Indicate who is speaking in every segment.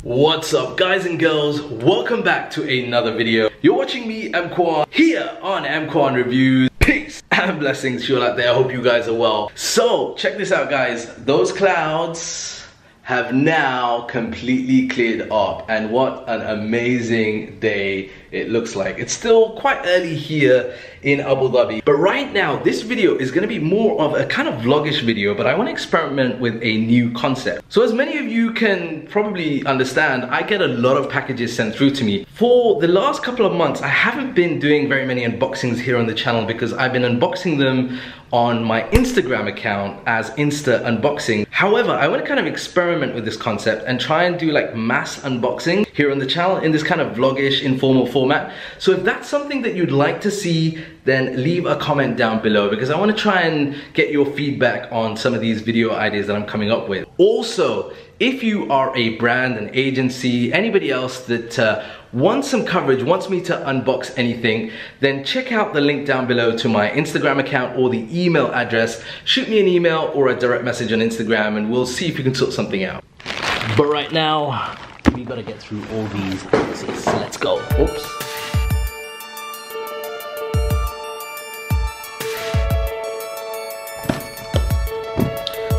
Speaker 1: What's up guys and girls, welcome back to another video. You're watching me, EMKWAN, here on EMKWAN Reviews. Peace and blessings to you all out there, I hope you guys are well. So, check this out guys, those clouds have now completely cleared up, and what an amazing day it looks like. It's still quite early here in Abu Dhabi, but right now this video is going to be more of a kind of vlogish video, but I want to experiment with a new concept. So as many of you can probably understand, I get a lot of packages sent through to me. For the last couple of months I haven't been doing very many unboxings here on the channel because I've been unboxing them on my Instagram account as Insta Unboxing. However, I want to kind of experiment with this concept and try and do like mass unboxing here on the channel in this kind of vlogish, informal format. So if that's something that you'd like to see, then leave a comment down below because I want to try and get your feedback on some of these video ideas that I'm coming up with. Also, if you are a brand, an agency, anybody else that wants some coverage, wants me to unbox anything, then check out the link down below to my Instagram account or the email address. Shoot me an email or a direct message on Instagram and we'll see if we can sort something out. But right now, we gotta get through all these boxes. Let's go. Oops.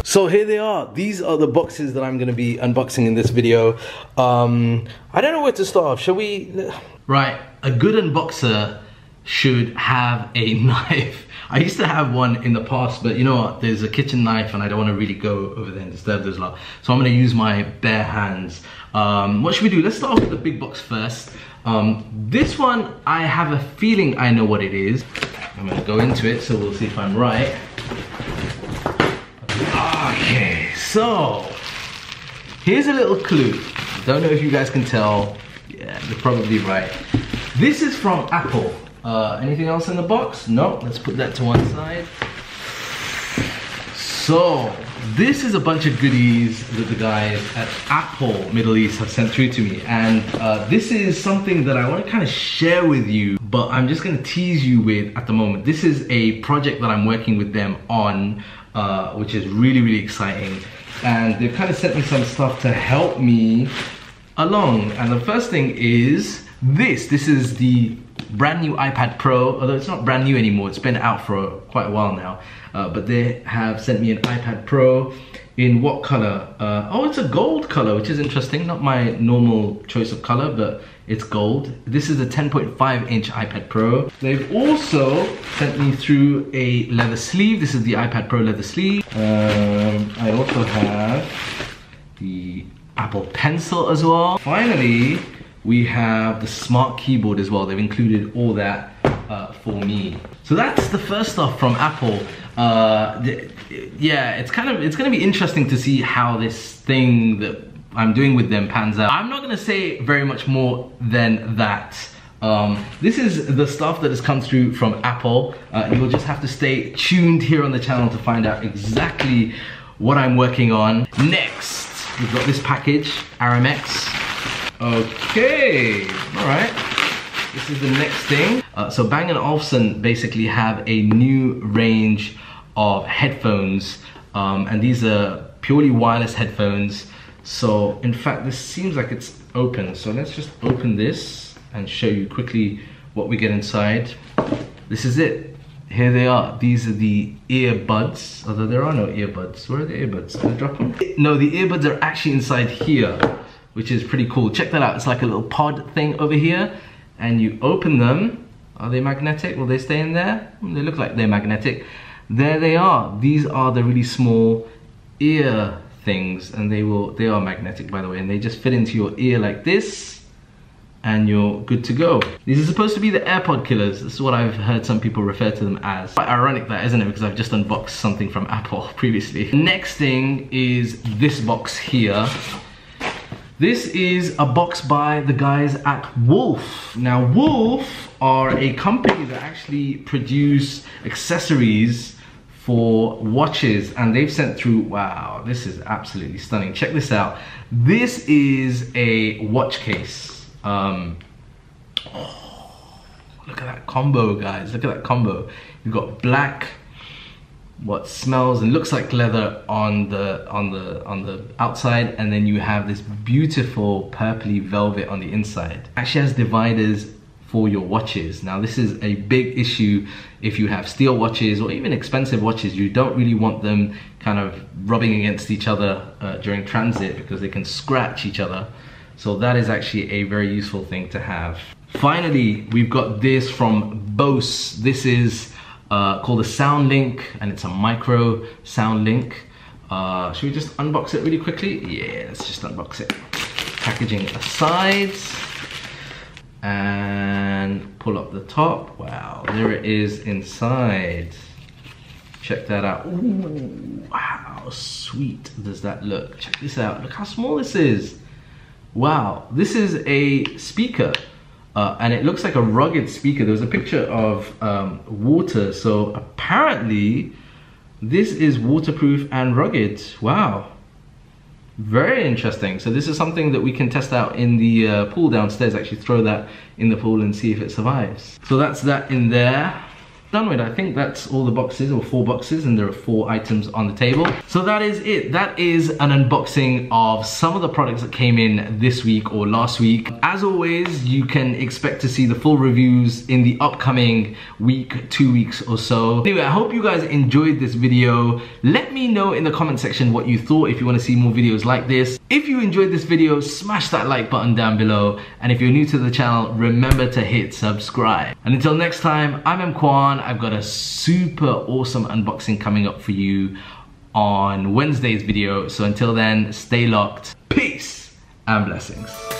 Speaker 1: So here they are. These are the boxes that I'm going to be unboxing in this video. I don't know where to start off. Shall we? Right, a good unboxer should have a knife. I used to have one in the past, but you know what? There's a kitchen knife and I don't want to really go over there and disturb those lot. So I'm going to use my bare hands. What should we do? Let's start off with the big box first. This one, I have a feeling I know what it is. I'm going to go into it, so we'll see if I'm right. Okay, so here's a little clue. Don't know if you guys can tell. Yeah, you're probably right. This is from Apple. Anything else in the box? No, let's put that to one side. So this is a bunch of goodies that the guys at Apple Middle East have sent through to me, and this is something that I want to kind of share with you, but I'm just going to tease you with at the moment. This is a project that I'm working with them on, which is really exciting, and they've kind of sent me some stuff to help me along. And the first thing is this is the brand new iPad Pro, although it's not brand new anymore, it's been out for quite a while now, but they have sent me an iPad Pro in what color? Oh, it's a gold color, which is interesting. Not my normal choice of color, but it's gold. This is a 10.5 inch iPad Pro. They've also sent me through a leather sleeve. This is the iPad Pro leather sleeve. I also have the Apple Pencil as well. Finally, we have the smart keyboard as well. They've included all that for me. So that's the first stuff from Apple. Yeah, it's gonna be interesting to see how this thing that I'm doing with them pans out. I'm not gonna say very much more than that. This is the stuff that has come through from Apple. You'll just have to stay tuned here on the channel to find out exactly what I'm working on. Next, we've got this package, Aramex. Okay, all right. This is the next thing. So Bang & Olufsen basically have a new range of headphones, and these are purely wireless headphones. So in fact, this seems like it's open. So let's just open this and show you quickly what we get inside. This is it. Here they are. These are the earbuds, although there are no earbuds. Where are the earbuds? Did I drop them? No, the earbuds are actually inside here, which is pretty cool. Check that out. It's like a little pod thing over here, and you open them. Are they magnetic? Will they stay in there? They look like they're magnetic. There they are. These are the really small ear things, and they are magnetic, by the way, and they just fit into your ear like this, and you're good to go. These are supposed to be the AirPod killers. This is what I've heard some people refer to them as. Quite ironic that, isn't it? Because I've just unboxed something from Apple previously. Next thing is this box here. This is a box by the guys at Wolf. Now, Wolf are a company that actually produce accessories for watches, and they've sent through, wow, this is absolutely stunning. Check this out. This is a watch case. Oh, look at that combo, guys. Look at that combo. You've got black what smells and looks like leather on the outside, and then you have this beautiful purpley velvet on the inside. It actually has dividers for your watches. Now this is a big issue if you have steel watches or even expensive watches. You don't really want them kind of rubbing against each other during transit, because they can scratch each other. So that is actually a very useful thing to have. Finally, we've got this from Bose. This is called a Sound Link, and it's a micro Sound Link. Should we just unbox it really quickly? Yeah, let's just unbox it. Packaging aside, and pull up the top. Wow, there it is inside. Check that out. Ooh, wow, sweet does that look. Check this out, look how small this is. Wow, this is a speaker. And it looks like a rugged speaker. There was a picture of water, so apparently this is waterproof and rugged. Wow, very interesting. So this is something that we can test out in the pool downstairs. Actually throw that in the pool and see if it survives. So that's that in there. Done with. I think that's all the boxes, or 4 boxes, and there are 4 items on the table. So that is it. That is an unboxing of some of the products that came in this week or last week. As always, you can expect to see the full reviews in the upcoming week, 2 weeks or so. Anyway, I hope you guys enjoyed this video. Let me know in the comment section what you thought, if you want to see more videos like this. If you enjoyed this video, smash that like button down below. And if you're new to the channel, remember to hit subscribe. And until next time, I'm EMKWAN. I've got a super awesome unboxing coming up for you on Wednesday's video. So until then, stay locked. Peace and blessings.